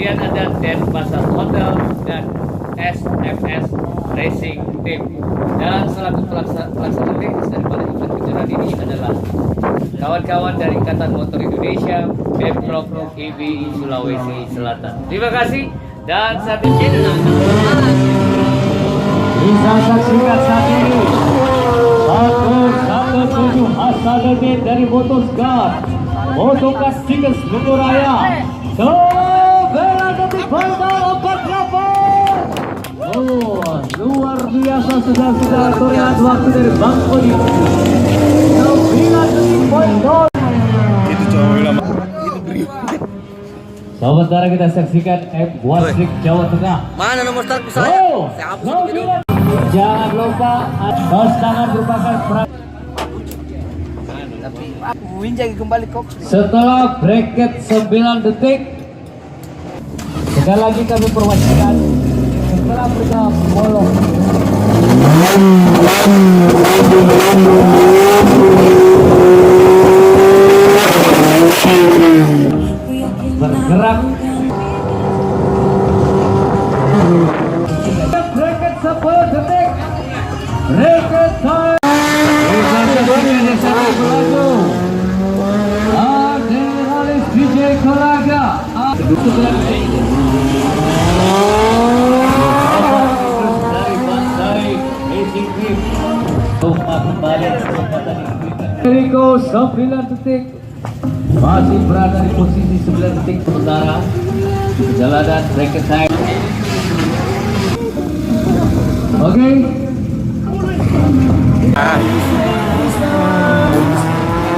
Kemudian ada Denpasar Hotel dan SFS Racing Team. Dan selaku pelaksana teknis daripada event kejuaraan ini adalah kawan-kawan dari Ikatan Motor Indonesia, Pemprov IBI Sulawesi Selatan. Terima kasih dan saat ini bisa saksikan saat ini 117 Hasanuddin dari Motorsport Motokas Tikus Lunguraya. Bela detik final 48. Oh, luar biasa sudah terlihat waktu dari Bang Kodi. 9 detik final. Itu cowok lama. Sementara kita saksikan Wasrik Jawa Tengah. Mana nomor start pesawat? Oh, Saya hapus di video. jangan lupa bos tangan merupakan peran. Tapi aku winjai kembali kok. Setelah bracket 9 detik, sekali lagi kami perwakilan setelah berita bolong bergerak bracket 10 detik, bracket time. Adrenalin DJ Koraga. Dari Bandai Racing Team. Rumah kembali kesempatan Eriko 9 detik. Masih berada di posisi 9 detik sementara di perjalanan bracket time. Oke.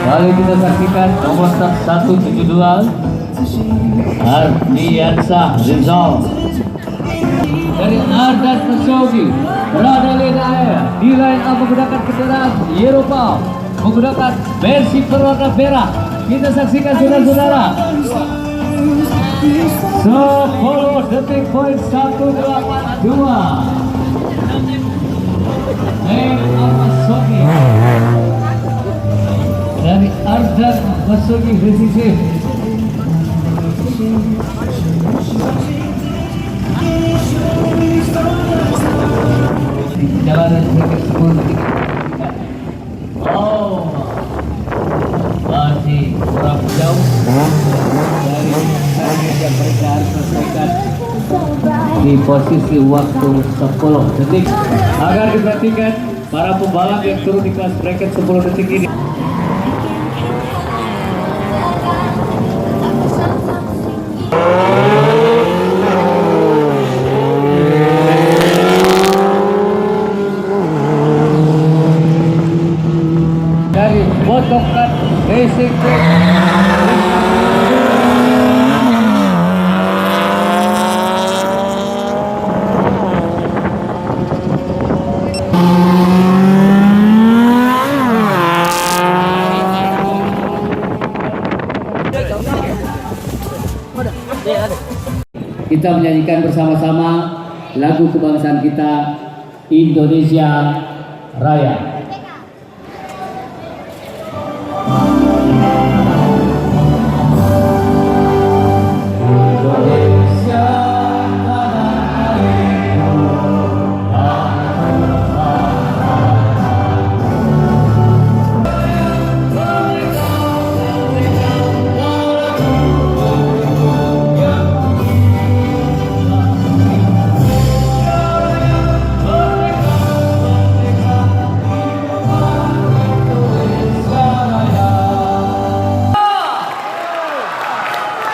Kali kita saksikan nomor 172 Ardiansyah Rizal dari Ardan Pesyogi berada di air di line up menggunakan kendaraan Eropa menggunakan versi berwarna merah. Kita saksikan saudara-saudara 10 detik poin 182 Pesyogi dari Ardan Pesyogi Racing. Jalanan bracket 10 detik. Oh, masih kurang jauh dari target yang mereka harus selesaikan di posisi waktu 10 detik. Agar diperhatikan para pembalap yang turun di kelas bracket 10 detik ini. Dari Motokas Racing Team. Kita menyanyikan bersama-sama lagu kebangsaan kita, Indonesia Raya.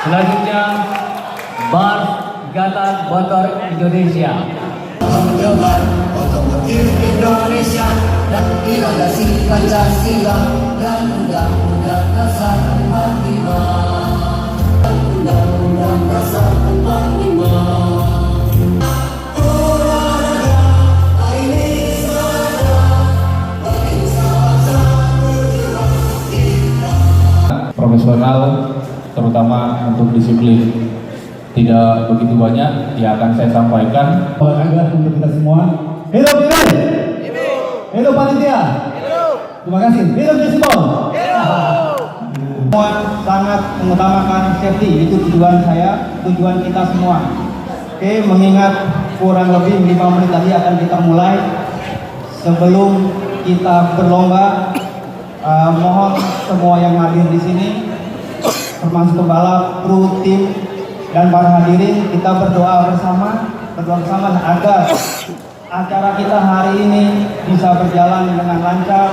Selanjutnya Bar Ikatan Motor Indonesia. Otomotif Indonesia dan indonesia Pancasila dan Undang-Undang Dasar 45. Undang-Undang Dasar 45. Profesional terutama untuk disiplin tidak begitu banyak yang akan saya sampaikan. Olahraga untuk kita semua. Hidup Iren! Hidup panitia! Terima kasih. Hidup Jesibol! Semua sangat mengutamakan safety, itu tujuan saya, tujuan kita semua. Oke, mengingat kurang lebih 5 menit lagi akan kita mulai. Sebelum kita berlomba, mohon semua yang hadir di sini, termasuk pembalap, kru, tim, dan para hadirin, kita berdoa bersama agar acara kita hari ini bisa berjalan dengan lancar.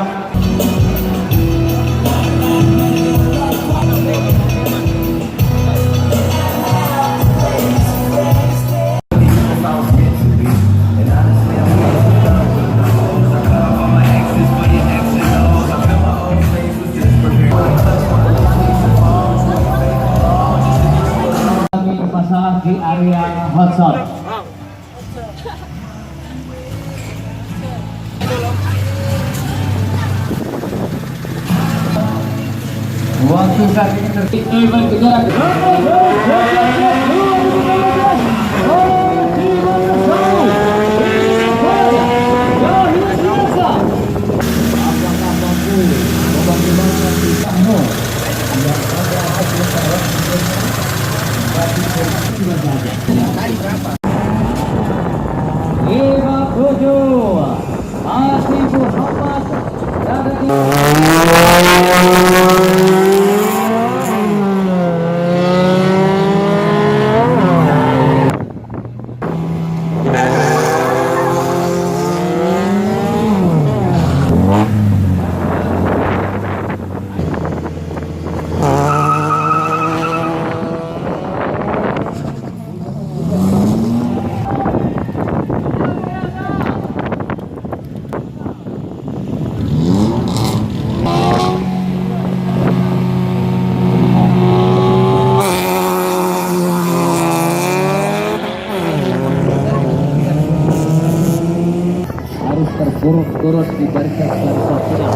Pasang di area hot shot. Waktu saat ini tertib event kejaran. Lima tujuh masih Muhammad berada di harus terkurus-kurus di barisan-barisan final.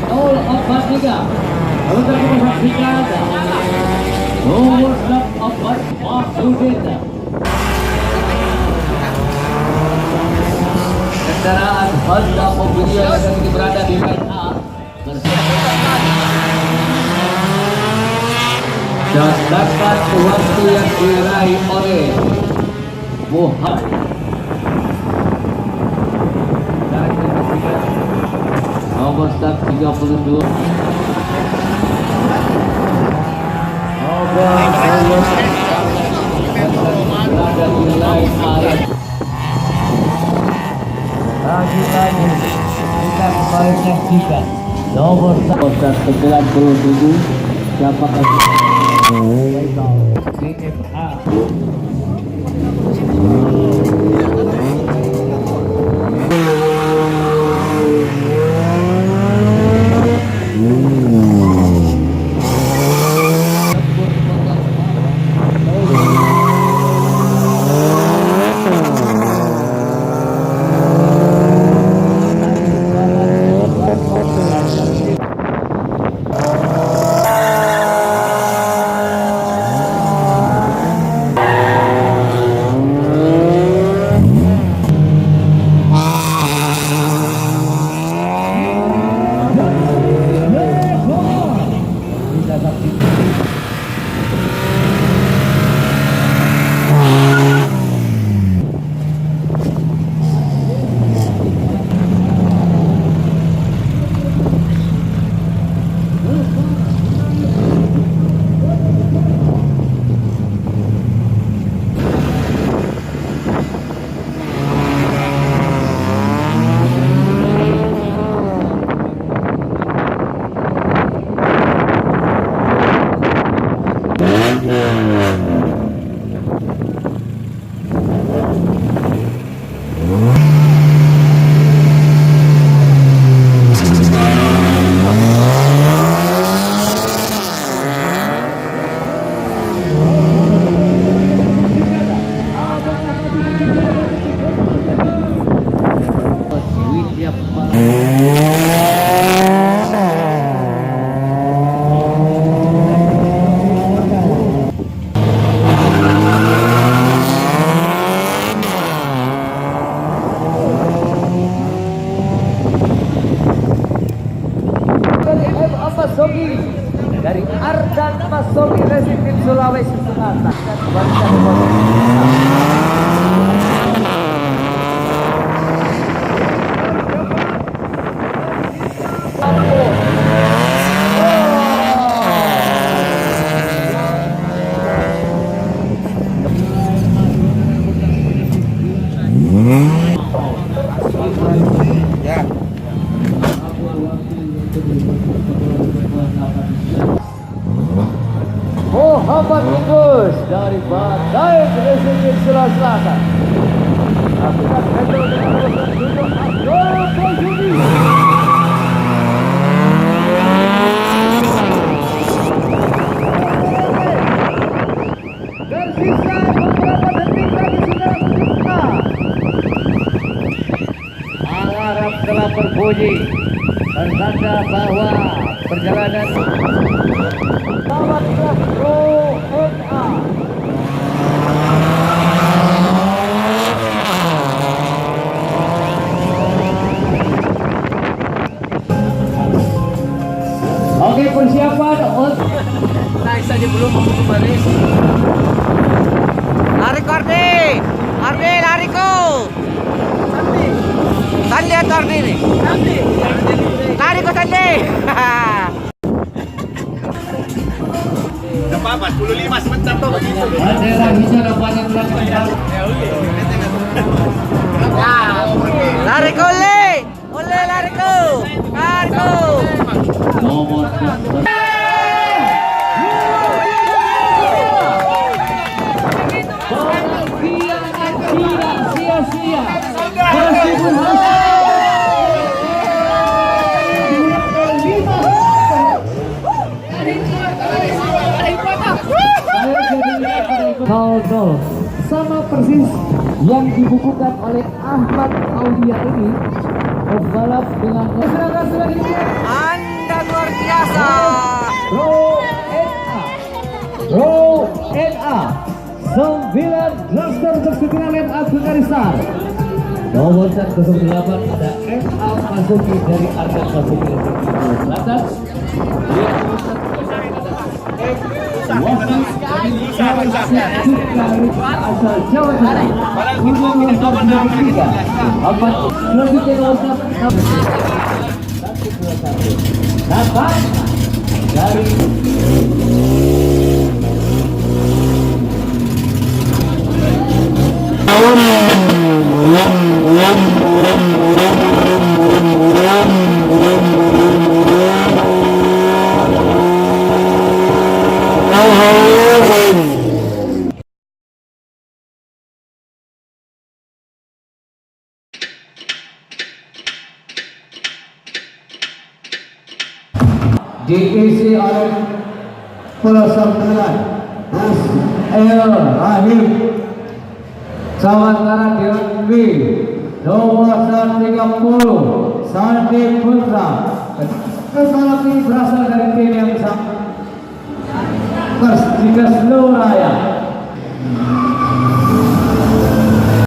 All of Basika untuk kita saksikan nomor 4 Mahmudin. Kendaraan Honda Mobilio yang saat ini berada di line A dan dapat waktu yang diraih oleh Muhammad. Nomor start 32. Berada di line A. Lagi-lagi kita kembali saksikan nomor 97 siapakah DFA. Naik Racing Team Sulawesi Selatan. Lakukan handle dengan nomor 7 Abdul Fajudi. Tersisa beberapa detik lagi sudah berbuka. Alarm telah berbunyi, bertanda bahwa perjalanan pesawat kelas Pro NA Oke, persiapan untuk Naik saja belum mau kembali. Lari ko, Ardi! Ardi, lari ko! Sandi atau Ardi nih? Sandi! Lari ko, Sandi! bendera hijau nampaknya telah dipasang. Lari ko, Uli! Uli, lari ko! Lari ko! Nomor tidak sia-sia. Meskipun harus sama persis yang dibukukan oleh Ahmad Aulia ini, pembalap dengan silakan sudah dicek. Anda luar biasa! Pro NA 9 Druster untuk 9 Len Abdulkarisar. Nomor 08 ada MA Masuki dari Ardan Masuki dari Selatan. Dia asal Jawa Tengah. Nomor 3 dapat dari diisi oleh pelaksanaan Bus Air Rahim sementara di B nomor 130 Sandi Putra. Pembalap ini berasal dari tim yang sama Persija Raya.